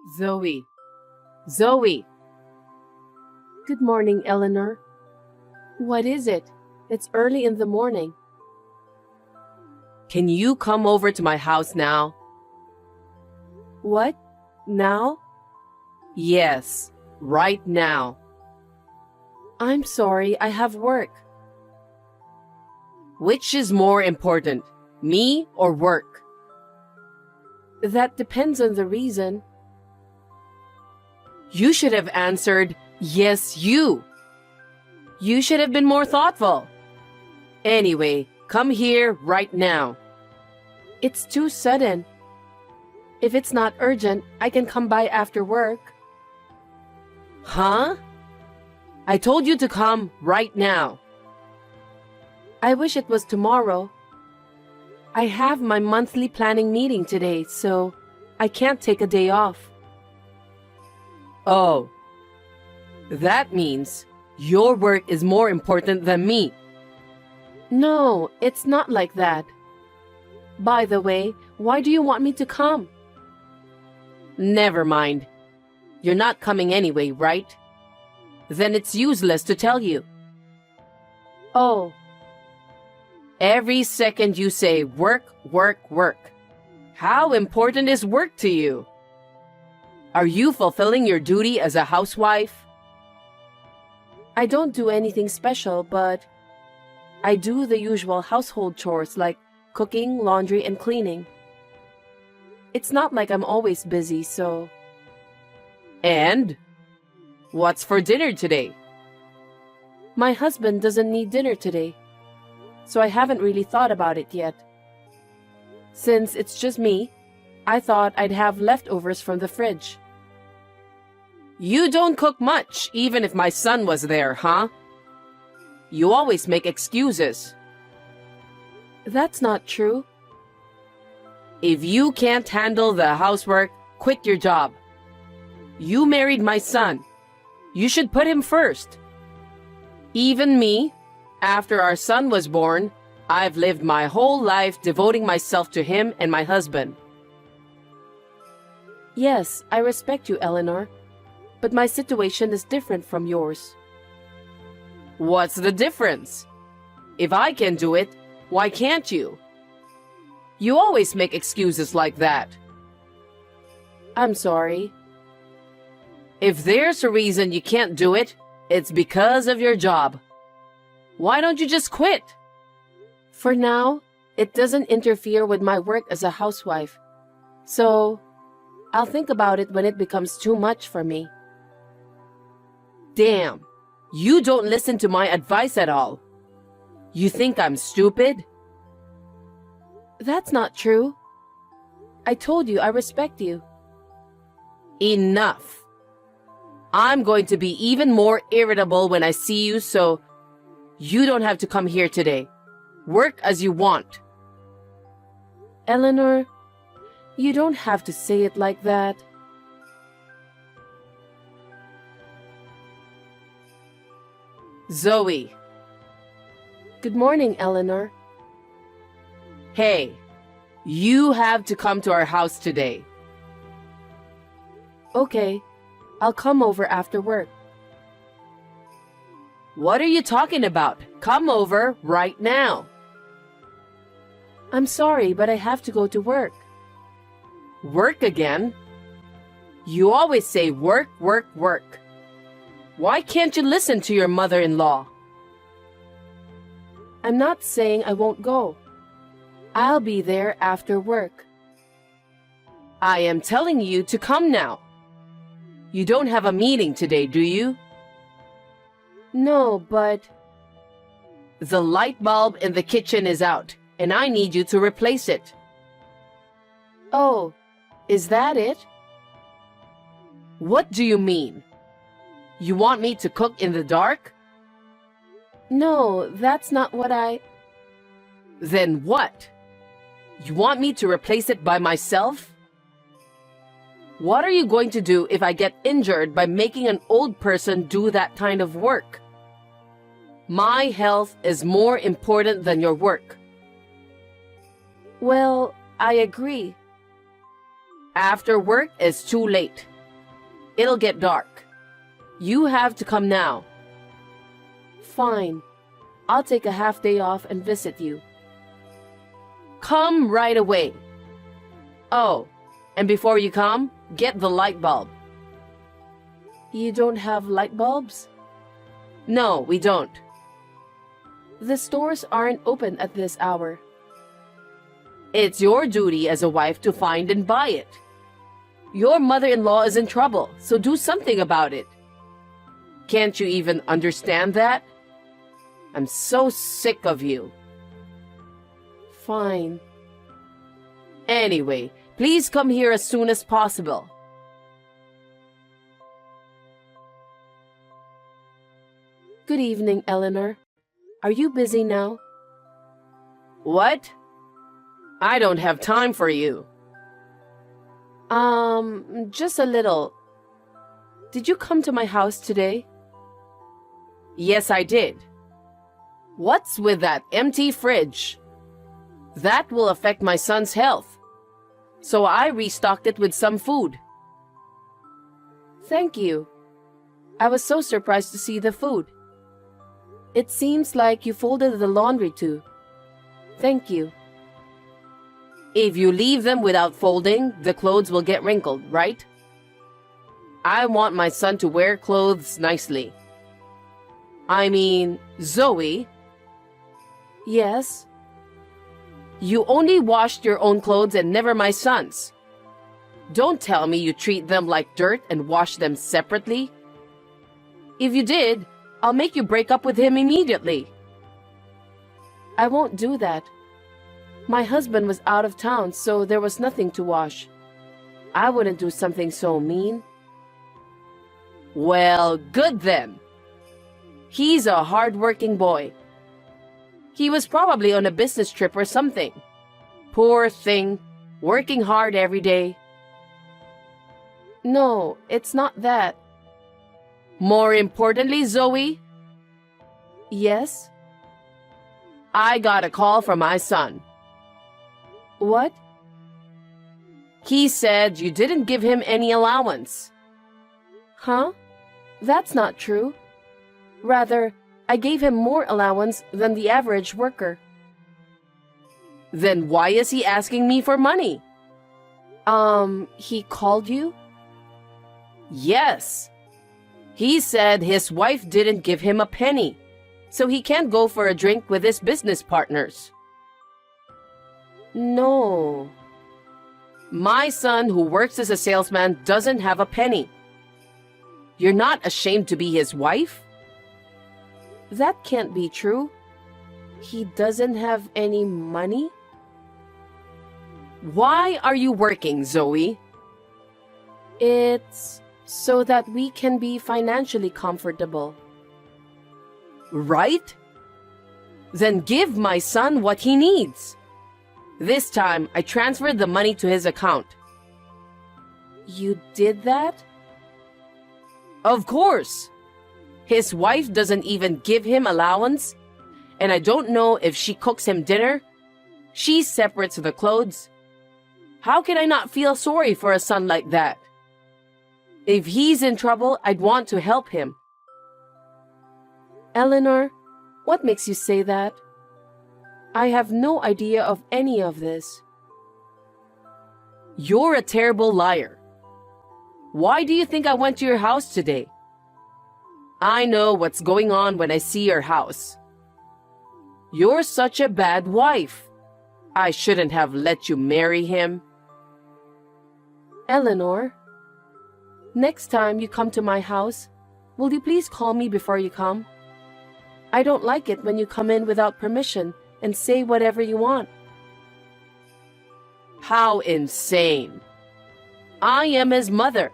Zoe. Zoe. Good morning, Eleanor. What is it? It's early in the morning. Can you come over to my house now? What? Now? Yes, right now. I'm sorry, I have work. Which is more important, me or work? That depends on the reason. You should have answered, yes, you. You should have been more thoughtful. Anyway, come here right now. It's too sudden. If it's not urgent, I can come by after work. Huh? I told you to come right now. I wish it was tomorrow. I have my monthly planning meeting today, so I can't take a day off. Oh. That means your work is more important than me. No, it's not like that. By the way, why do you want me to come? Never mind. You're not coming anyway, right? Then it's useless to tell you. Oh, Every second you say work, work, work. How important is work to you? Are you fulfilling your duty as a housewife? I don't do anything special, but I do the usual household chores like cooking, laundry, and cleaning. It's not like I'm always busy, so And? What's for dinner today? my husband doesn't need dinner today, so I haven't really thought about it yet. Since it's just me, I thought I'd have leftovers from the fridge. You don't cook much, even if my son was there, huh? You always make excuses. That's not true. If you can't handle the housework, quit your job. You married my son. You should put him first. Even me, after our son was born, I've lived my whole life devoting myself to him and my husband. Yes, I respect you, Eleanor, but my situation is different from yours. What's the difference? If I can do it, why can't you? You always make excuses like that. I'm sorry. If there's a reason you can't do it, it's because of your job. Why don't you just quit? For now, it doesn't interfere with my work as a housewife, so I'll think about it when it becomes too much for me. Damn, you don't listen to my advice at all. You think I'm stupid? That's not true. I told you I respect you. Enough. I'm going to be even more irritable when I see you, so you don't have to come here today. Work as you want. Eleanor, you don't have to say it like that. Zoe. Good morning, Eleanor. Hey, you have to come to our house today. Okay, I'll come over after work. What are you talking about? Come over right now. I'm sorry, but I have to go to work. Work again? You always say work, work, work. Why can't you listen to your mother-in-law? I'm not saying I won't go. I'll be there after work. I am telling you to come now. You don't have a meeting today, do you? No, but The light bulb in the kitchen is out, and I need you to replace it. oh, is that it? What do you mean? You want me to cook in the dark? No, that's not what Then what? You want me to replace it by myself? What are you going to do if I get injured by making an old person do that kind of work? My health is more important than your work. Well, I agree. After work is too late. It'll get dark. You have to come now. Fine. I'll take a half day off and visit you. Come right away. Oh, and before you come, get the light bulb. You don't have light bulbs? No, we don't. The stores aren't open at this hour. It's your duty as a wife to find and buy it. Your mother-in-law is in trouble, so do something about it. Can't you even understand that? I'm so sick of you. Fine. Anyway, please come here as soon as possible. Good evening, Eleanor. Are you busy now? What? I don't have time for you. Just a little. Did you come to my house today? Yes, I did. What's with that empty fridge? That will affect my son's health. So I restocked it with some food. Thank you. I was so surprised to see the food. It seems like you folded the laundry too. Thank you. If you leave them without folding, the clothes will get wrinkled, right? I want my son to wear clothes nicely. I mean, Zoe. Yes? You only washed your own clothes and never my son's. Don't tell me you treat them like dirt and wash them separately. If you did, I'll make you break up with him immediately. I won't do that. My husband was out of town, so there was nothing to wash. I wouldn't do something so mean. Well, good then. He's a hard-working boy. He was probably on a business trip or something. Poor thing, working hard every day. No, it's not that. More importantly, Zoe, Yes? I got a call from my son. What? He said you didn't give him any allowance. Huh? That's not true. Rather, I gave him more allowance than the average worker. Then why is he asking me for money? He called you? Yes. He said his wife didn't give him a penny, so he can't go for a drink with his business partners. No. My son, who works as a salesman, doesn't have a penny. You're not ashamed to be his wife? That can't be true. He doesn't have any money? Why are you working, Zoe? It's so that we can be financially comfortable. Right? Then give my son what he needs. This time, I transferred the money to his account. You did that? Of course. His wife doesn't even give him allowance, and I don't know if she cooks him dinner. She separates the clothes. How can I not feel sorry for a son like that? If he's in trouble, I'd want to help him. Eleanor, what makes you say that? I have no idea of any of this. You're a terrible liar. Why do you think I went to your house today? I know what's going on when I see your house. You're such a bad wife. I shouldn't have let you marry him. Eleanor, next time you come to my house, will you please call me before you come? I don't like it when you come in without permission and say whatever you want. How insane. I am his mother.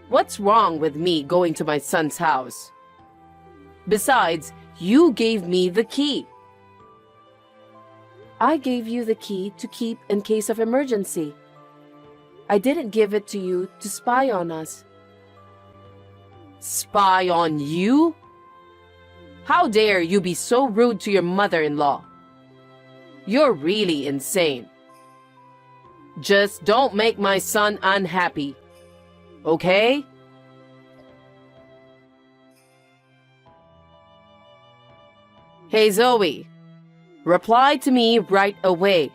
What's wrong with me going to my son's house? Besides, you gave me the key. I gave you the key to keep in case of emergency. I didn't give it to you to spy on us. Spy on you? How dare you be so rude to your mother-in-law? You're really insane. Just don't make my son unhappy. okay? Hey, Zoe. Reply to me right away.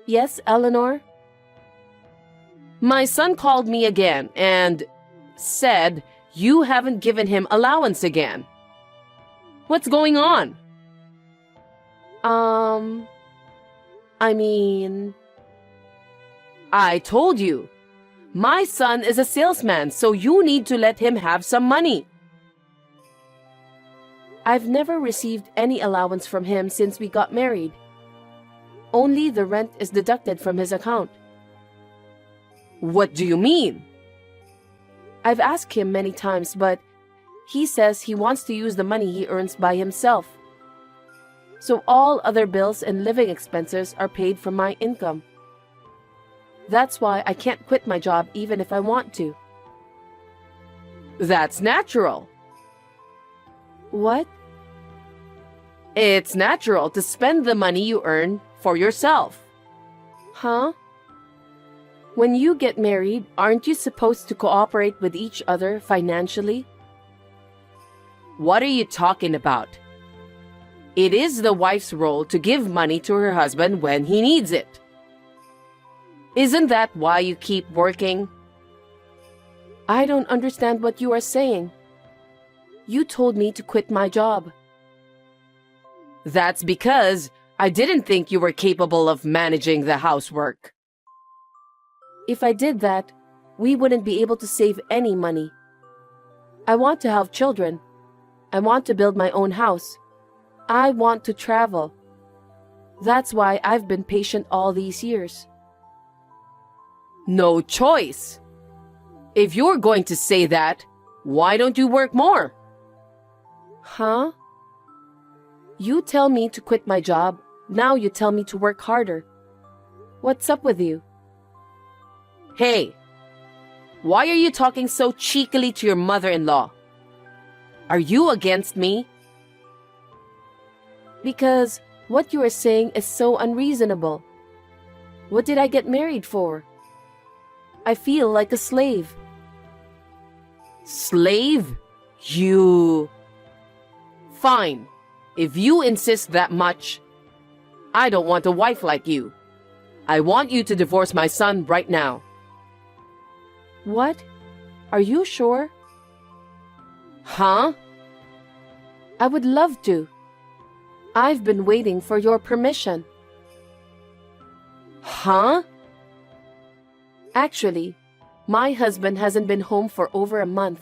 Yes, Eleanor? My son called me again and said you haven't given him allowance again. What's going on? I mean, I told you. My son is a salesman, so you need to let him have some money. I've never received any allowance from him since we got married. Only the rent is deducted from his account. What do you mean? I've asked him many times, but he says he wants to use the money he earns by himself. So all other bills and living expenses are paid from my income. That's why I can't quit my job even if I want to. That's natural. What? It's natural to spend the money you earn for yourself. Huh? When you get married, aren't you supposed to cooperate with each other financially? What are you talking about? It is the wife's role to give money to her husband when he needs it. Isn't that why you keep working? I don't understand what you are saying. You told me to quit my job. That's because I didn't think you were capable of managing the housework. If I did that, we wouldn't be able to save any money. I want to have children. I want to build my own house. I want to travel. That's why I've been patient all these years. No choice. If you're going to say that, why don't you work more? Huh? You tell me to quit my job. Now you tell me to work harder. What's up with you? Hey, why are you talking so cheekily to your mother-in-law? Are you against me? Because what you are saying is so unreasonable. What did I get married for? I feel like a slave. Slave? You... Fine. If you insist that much, I don't want a wife like you. I want you to divorce my son right now. What? Are you sure? Huh? I would love to. I've been waiting for your permission. Huh? Actually, my husband hasn't been home for over a month.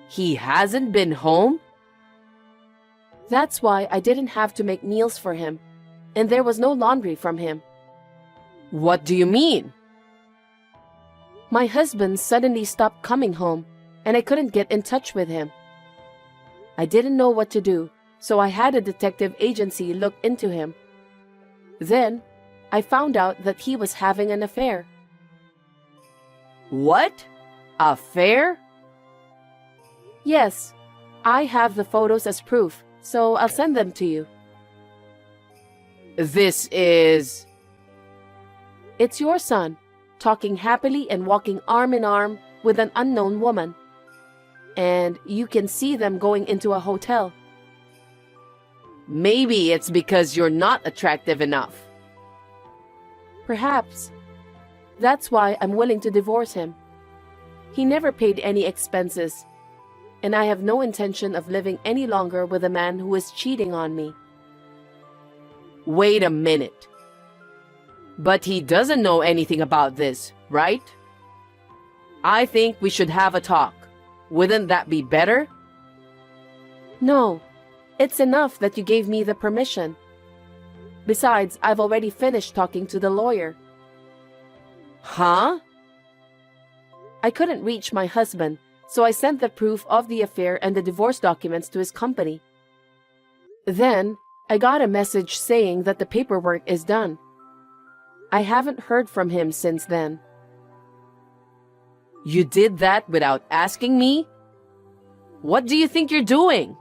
He hasn't been home? That's why I didn't have to make meals for him, and there was no laundry from him. What do you mean? My husband suddenly stopped coming home, and I couldn't get in touch with him. I didn't know what to do, so I had a detective agency look into him. Then, I found out that he was having an affair. What? Affair? Yes, I have the photos as proof, so I'll send them to you. This is... It's your son, talking happily and walking arm in arm with an unknown woman. And you can see them going into a hotel. Maybe it's because you're not attractive enough. Perhaps. That's why I'm willing to divorce him. He never paid any expenses, and I have no intention of living any longer with a man who is cheating on me. Wait a minute. But he doesn't know anything about this, right? I think we should have a talk. Wouldn't that be better? No, it's enough that you gave me the permission. Besides, I've already finished talking to the lawyer. Huh? I couldn't reach my husband, so I sent the proof of the affair and the divorce documents to his company. Then, I got a message saying that the paperwork is done. I haven't heard from him since then. You did that without asking me? What do you think you're doing?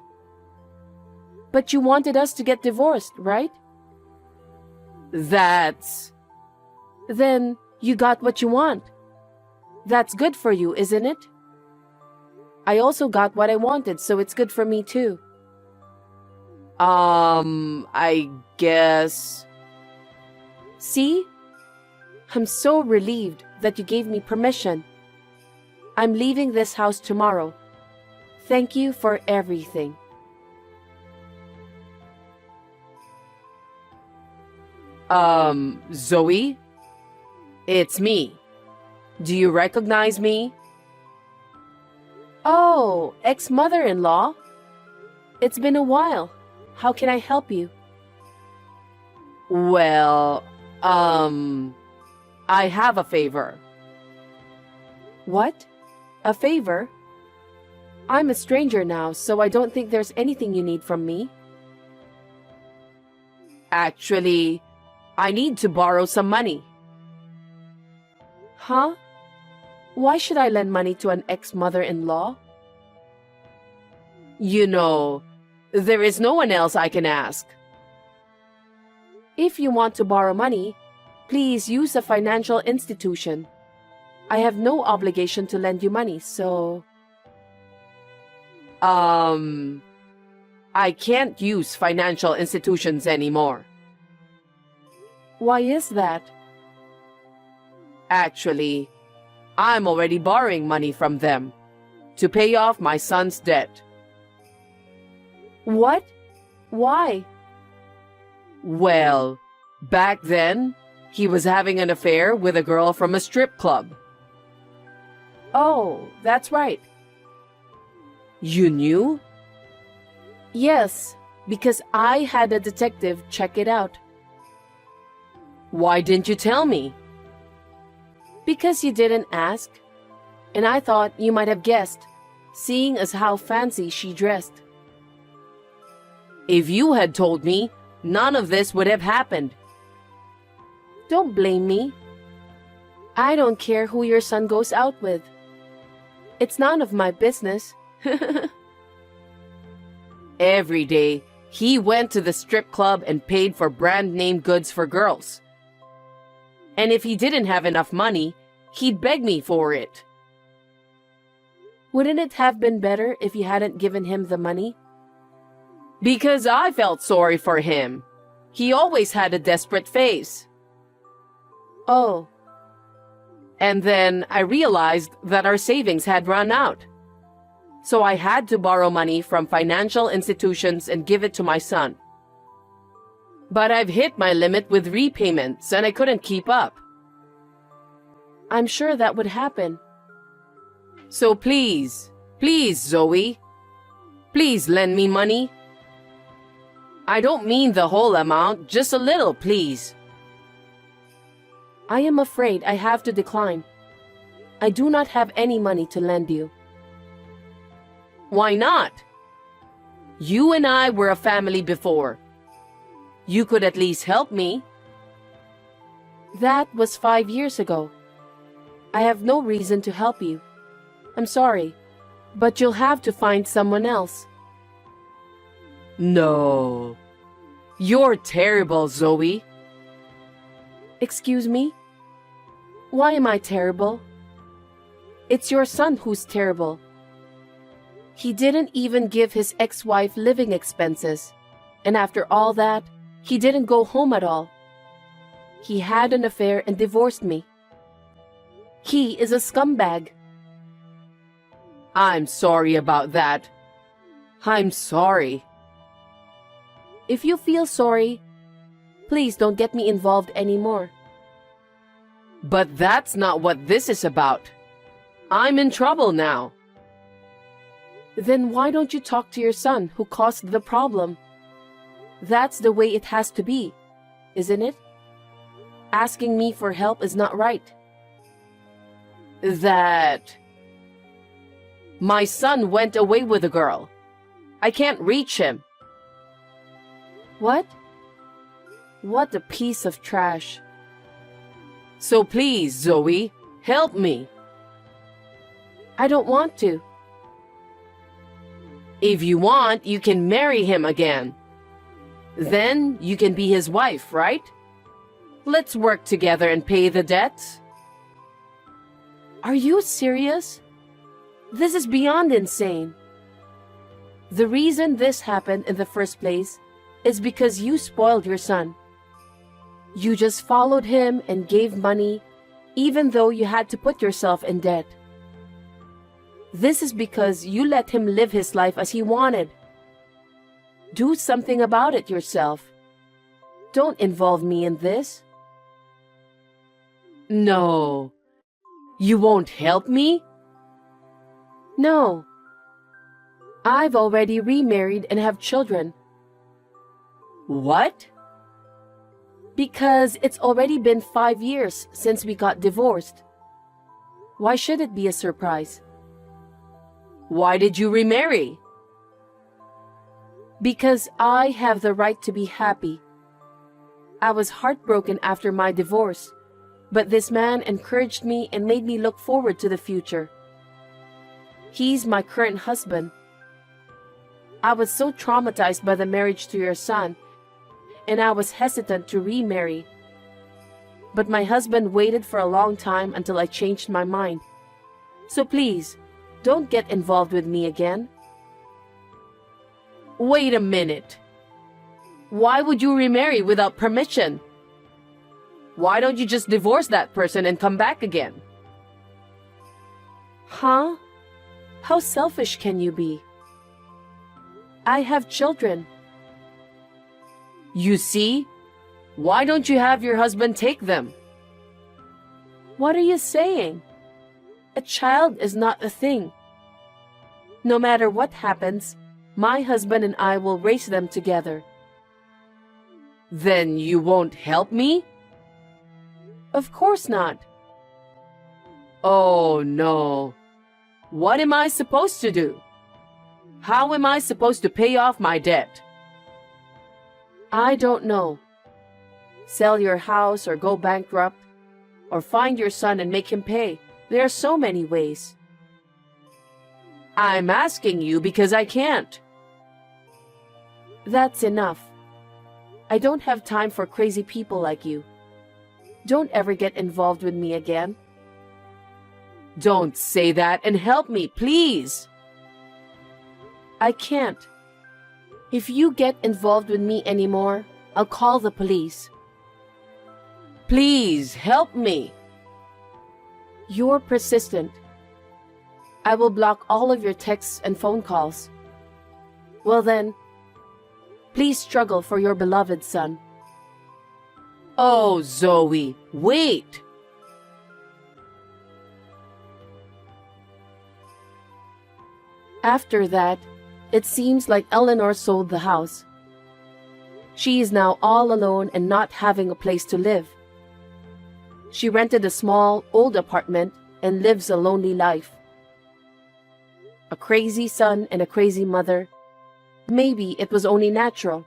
But you wanted us to get divorced, right? That's... Then, You got what you want. That's good for you, isn't it? I also got what I wanted, so it's good for me too. I guess. See? I'm so relieved that you gave me permission. I'm leaving this house tomorrow. Thank you for everything. Zoe? It's me. Do you recognize me? Oh, ex-mother-in-law? It's been a while. How can I help you? Well, I have a favor. What? A favor? I'm a stranger now, so I don't think there's anything you need from me. Actually, I need to borrow some money. Huh? Why should I lend money to an ex-mother-in-law? You know, there is no one else I can ask. If you want to borrow money, please use a financial institution. I have no obligation to lend you money, so... I can't use financial institutions anymore. Why is that? Actually, I'm already borrowing money from them to pay off my son's debt. What? Why? Well, back then, he was having an affair with a girl from a strip club. Oh, that's right. You knew? Yes, because I had a detective check it out. Why didn't you tell me? Because you didn't ask. And I thought you might have guessed, seeing as how fancy she dressed. If you had told me, none of this would have happened. Don't blame me. I don't care who your son goes out with. It's none of my business. Every day, he went to the strip club and paid for brand name goods for girls. And if he didn't have enough money, he'd beg me for it. Wouldn't it have been better if you hadn't given him the money? Because I felt sorry for him. He always had a desperate face. Oh. And then I realized that our savings had run out. So I had to borrow money from financial institutions and give it to my son. But I've hit my limit with repayments and I couldn't keep up. I'm sure that would happen. So please, Zoe, please lend me money. I don't mean the whole amount, just a little, please. I am afraid I have to decline. I do not have any money to lend you. Why not? You and I were a family before. You could at least help me. That was 5 years ago. I have no reason to help you. I'm sorry, but you'll have to find someone else. No. You're terrible, Zoe. Excuse me? Why am I terrible? It's your son who's terrible. He didn't even give his ex-wife living expenses. And after all that, he didn't go home at all. He had an affair and divorced me. He is a scumbag. I'm sorry about that. I'm sorry. If you feel sorry, please don't get me involved anymore. But that's not what this is about. I'm in trouble now. Then why don't you talk to your son who caused the problem? That's the way it has to be, isn't it? Asking me for help is not right. My son went away with a girl. I can't reach him. What? What a piece of trash. So please, Zoe, help me. I don't want to. If you want, you can marry him again. Then you can be his wife, right? Let's work together and pay the debts. Are you serious? This is beyond insane. The reason this happened in the first place is because you spoiled your son. You just followed him and gave money, even though you had to put yourself in debt. This is because you let him live his life as he wanted. Do something about it yourself. Don't involve me in this. No. You won't help me? No. I've already remarried and have children. What? Because it's already been 5 years since we got divorced. Why should it be a surprise? Why did you remarry? Because I have the right to be happy. I was heartbroken after my divorce, but this man encouraged me and made me look forward to the future. He's my current husband. I was so traumatized by the marriage to your son, and I was hesitant to remarry. But my husband waited for a long time until I changed my mind. So please, don't get involved with me again. Wait a minute. Why would you remarry without permission? Why don't you just divorce that person and come back again? Huh? How selfish can you be? I have children. You see? Why don't you have your husband take them? What are you saying? A child is not a thing. No matter what happens, my husband and I will raise them together. Then you won't help me? Of course not. Oh no. What am I supposed to do? How am I supposed to pay off my debt? I don't know. Sell your house or go bankrupt, or find your son and make him pay. There are so many ways. I'm asking you because I can't. That's enough. I don't have time for crazy people like you. Don't ever get involved with me again. Don't say that and help me, please. I can't. If you get involved with me anymore, I'll call the police. Please help me. You're persistent. I will block all of your texts and phone calls. Well then, please struggle for your beloved son. Oh, Zoe, wait. After that, it seems like Eleanor sold the house. She is now all alone and not having a place to live. She rented a small, old apartment and lives a lonely life. A crazy son and a crazy mother. Maybe it was only natural.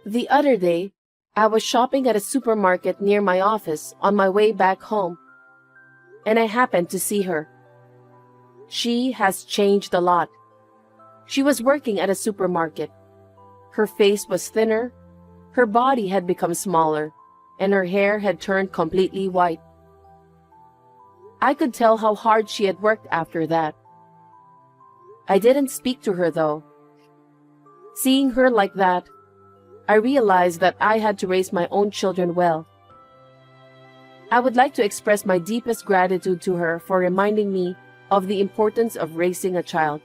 The other day, I was shopping at a supermarket near my office on my way back home, and I happened to see her. She has changed a lot. She was working at a supermarket. Her face was thinner, her body had become smaller, and her hair had turned completely white. I could tell how hard she had worked after that. I didn't speak to her though. Seeing her like that, I realized that I had to raise my own children well. I would like to express my deepest gratitude to her for reminding me of the importance of raising a child.